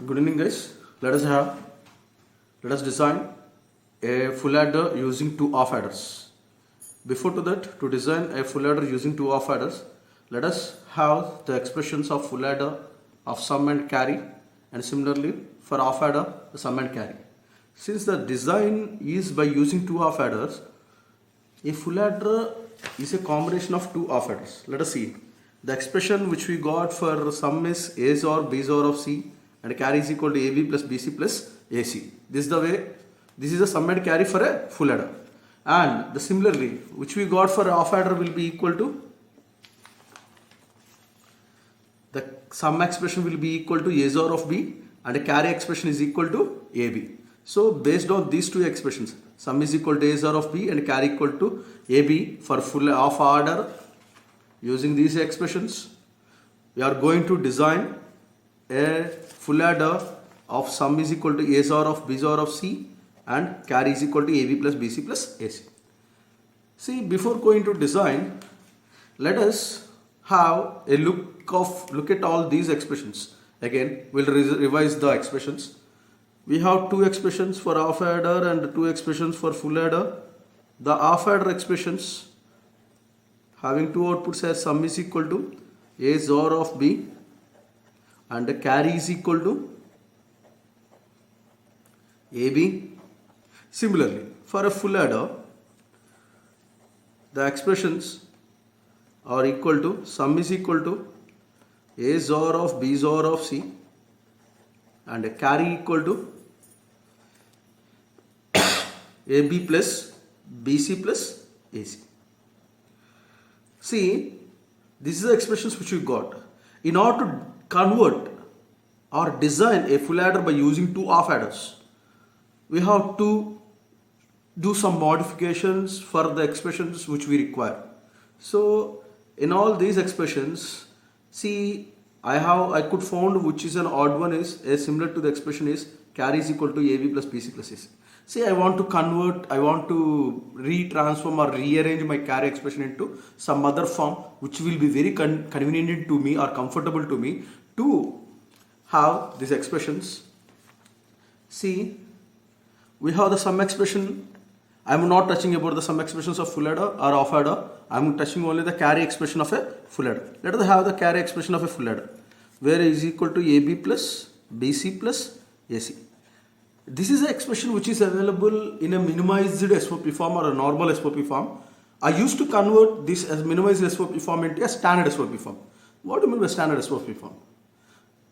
Good evening, guys. Let us design a full adder using two off adders. Before to that, to design a full adder using two off adders, let us have the expressions of full adder of sum and carry, and similarly for off adder the sum and carry. Since the design is by using two off adders, a full adder is a combination of two off adders. Let us see. The expression which we got for sum is A XOR B XOR of C and carry is equal to AB plus BC plus AC. This is the way. This is the sum and carry for a full adder. And the similarly which we got for off adder will be equal to, the sum expression will be equal to A XOR of B and the carry expression is equal to AB. So based on these two expressions, sum is equal to A XOR of B and carry equal to AB for full off adder, using these expressions we are going to design a full adder of sum is equal to A XOR of B XOR of C and carry is equal to AB plus BC plus AC. See, before going to design, let us have a look at all these expressions. Again, we'll revise the expressions. We have two expressions for off adder and two expressions for full adder. The off adder expressions having two outputs as sum is equal to A XOR of B and the carry is equal to AB. Similarly, for a full adder, the expressions are equal to sum is equal to A XOR of B XOR of C and a carry equal to AB plus BC plus AC. See, this is the expressions which we got. In order to convert or design a full adder by using two off adders, we have to do some modifications for the expressions which we require. So in all these expressions, see, I could found which is an odd one is similar to the expression is carry is equal to AB plus BC plus AC. See, I want to retransform or rearrange my carry expression into some other form which will be very convenient to me or comfortable to me to have these expressions. See, we have the sum expression. I am not touching about the sum expressions of full adder or off adder. I am touching only the carry expression of a full adder. Let us have the carry expression of a full adder, where A is equal to AB plus BC plus AC. This is an expression which is available in a minimized SOP form or a normal SOP form. I used to convert this as minimized SOP form into a standard SOP form. What do you mean by standard SOP form?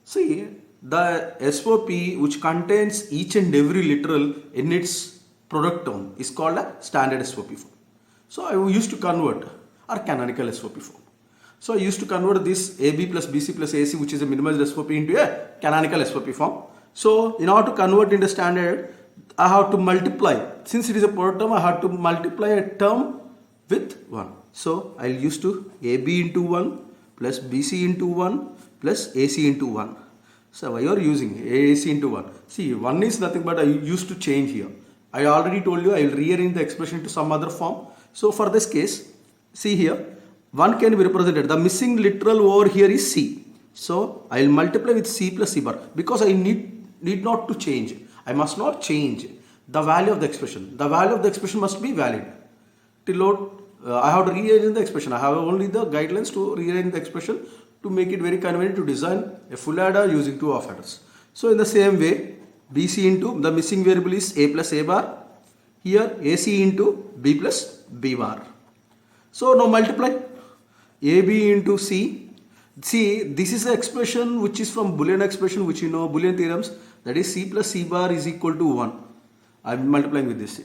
See, the SOP which contains each and every literal in its product term is called a standard SOP form. So I used to convert or canonical SOP form. So I used to convert this AB plus BC plus AC, which is a minimized SOP, into a canonical SOP form. So in order to convert into standard, I have to multiply. Since it is a product term, I have to multiply a term with 1. So I'll use to AB into 1 plus BC into 1 plus AC into 1. So why you are using AC into 1? See, 1 is nothing but I used to change here. I already told you I will rearrange the expression to some other form. So for this case, see here, 1 can be represented. The missing literal over here is C. So I will multiply with C plus C bar because I need not to change. I must not change the value of the expression. The value of the expression must be valid. I have to rearrange the expression. I have only the guidelines to rearrange the expression to make it very convenient to design a full adder using two off adders. So in the same way, BC into the missing variable is A plus A bar. Here AC into B plus B bar. So now multiply AB into C. See, this is the expression which is from Boolean expression, which you know Boolean theorems, that is C plus C bar is equal to 1. I am multiplying with this.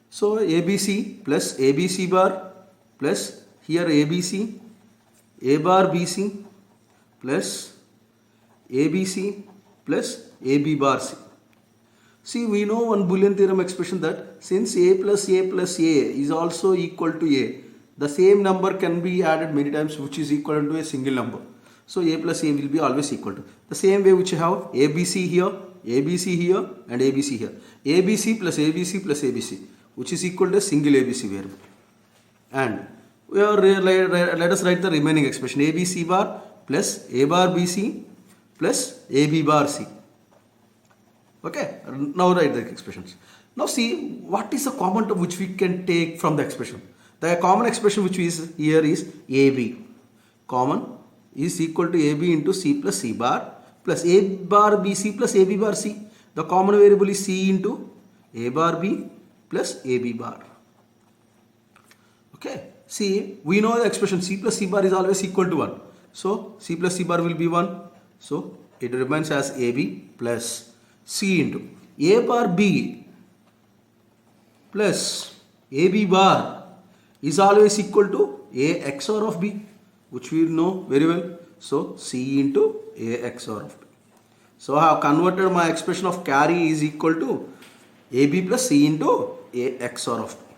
So ABC plus ABC bar plus here ABC, A bar BC plus ABC plus AB bar C. See, we know one Boolean theorem expression that since A plus A plus A is also equal to A, the same number can be added many times which is equal to a single number. So A plus A will be always equal to. The same way which you have ABC here, ABC here and ABC here. ABC plus ABC plus ABC which is equal to a single ABC variable. And let us write the remaining expression ABC bar plus A bar BC plus AB bar C. Okay, now write the expressions. Now see what is the common term which we can take from the expression. The common expression which is here is AB. Common is equal to AB into C plus C bar plus A bar BC plus AB bar C. The common variable is C into A bar B plus AB bar. Okay, see we know the expression C plus C bar is always equal to 1. So C plus C bar will be 1. So it remains as AB plus C into A bar B plus AB bar is always equal to A XOR of B, which we know very well. So C into A XOR of B. So I have converted my expression of carry is equal to AB plus C into A XOR of B.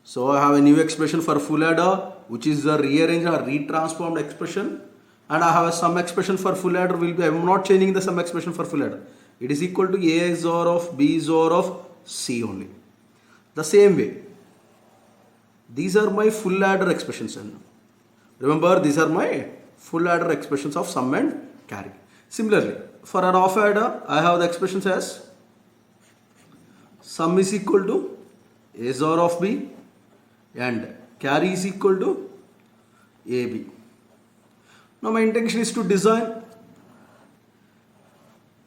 So I have a new expression for full adder, which is the rearranged or retransformed expression, and I have a sum expression for full adder will be, I am not changing the sum expression for full adder. It is equal to A XOR of B XOR of C only. The same way, these are my full adder expressions. And remember, these are my full adder expressions of sum and carry. Similarly, for an off adder, I have the expressions as sum is equal to A XOR of B and carry is equal to AB. Now my intention is to design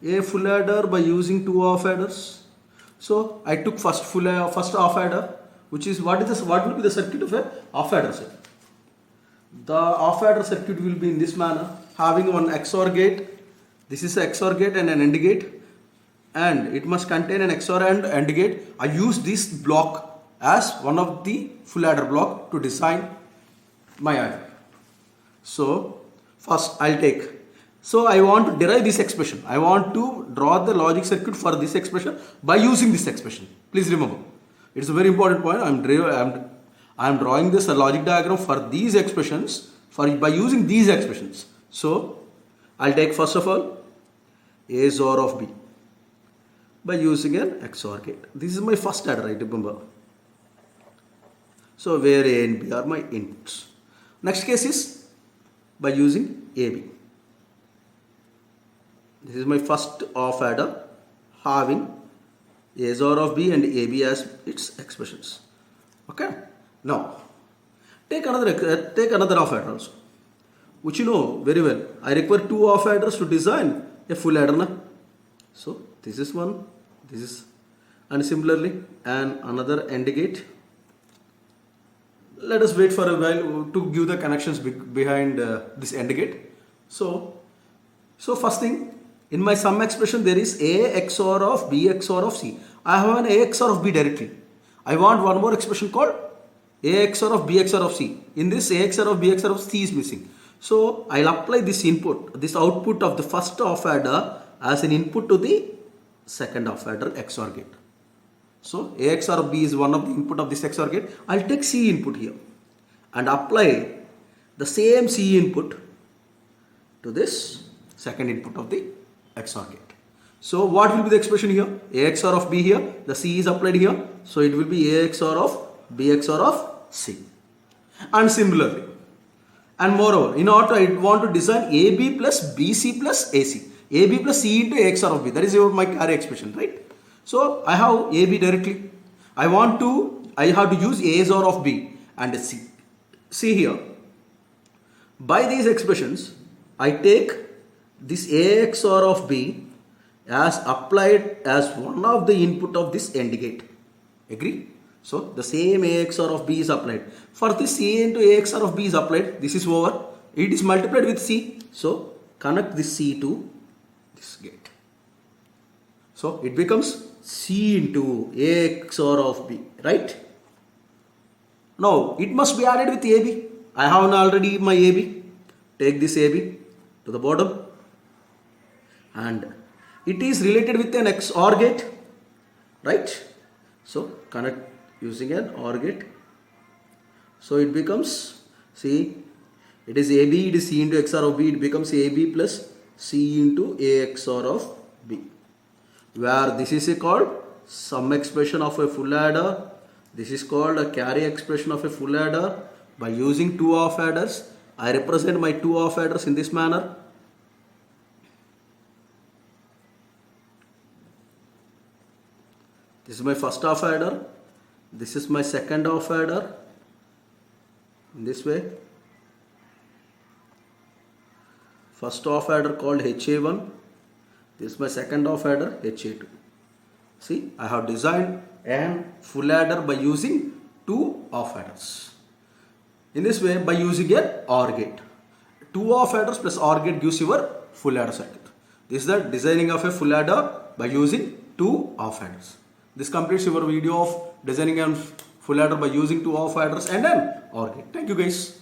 a full adder by using two off adders. So I took first off adder, which is what will be the circuit of a off adder set. The off adder circuit will be in this manner, having one XOR gate. This is a XOR gate and an AND gate, and it must contain an XOR and AND gate. I use this block as one of the full adder block to design my adder. So first I'll take. So I want to derive this expression. I want to draw the logic circuit for this expression by using this expression. Please remember, it's a very important point. I'm drawing this logic diagram for these expressions by using these expressions. So I'll take first of all A XOR of B by using an XOR gate. This is my first adder, right? Remember. So where A and B are my inputs. Next case is by using AB. This is my first off adder having A XOR of B and AB as its expressions. Okay. Now take another off adder also, which you know very well. I require two off adders to design a full adder. Na? So this is one, this is, and similarly and another AND gate. Let us wait for a while to give the connections behind this AND gate. So first thing, in my sum expression there is A XOR of B XOR of C. I have an A XOR of B directly. I want one more expression called A XOR of B XOR of C. In this, A XOR of B XOR of C is missing. So I'll apply this output of the first off adder as an input to the second off adder XOR gate. So A XOR of B is one of the input of this XOR gate. I'll take C input here and apply the same C input to this second input of the XOR gate. So what will be the expression here? A XOR of B here, the C is applied here. So it will be A XOR of B XOR of C. And similarly, and moreover, in order I want to design AB plus BC plus AC. AB plus C into A XOR of B. That is my carry expression, right? So I have AB directly. I have to use A XOR of B and C. See here, by these expressions, I take this A XOR of B as applied as one of the input of this AND gate. Agree? So the same A XOR of B is applied. For this C into A XOR of B is applied. This is over. It is multiplied with C. So connect this C to this gate. So it becomes C into A XOR of B, right? Now it must be added with AB. I have already my AB. Take this AB to the bottom. And it is related with an XOR gate, right? So connect using an OR gate. So it becomes, see, it is AB, it is C into XOR of B, it becomes AB plus C into A XOR of B. Where this is called sum expression of a full adder. This is called a carry expression of a full adder. By using two off adders, I represent my two off adders in this manner. This is my first half adder. This is my second half adder. In this way. First half adder called HA1. This is my second half adder HA2. See, I have designed a full adder by using two half adders. In this way, by using a OR gate. Two half adders plus OR gate gives your full adder circuit. This is the designing of a full adder by using two half adders. This completes your video of designing a full adder by using two half adders and an OR gate. Thank you guys.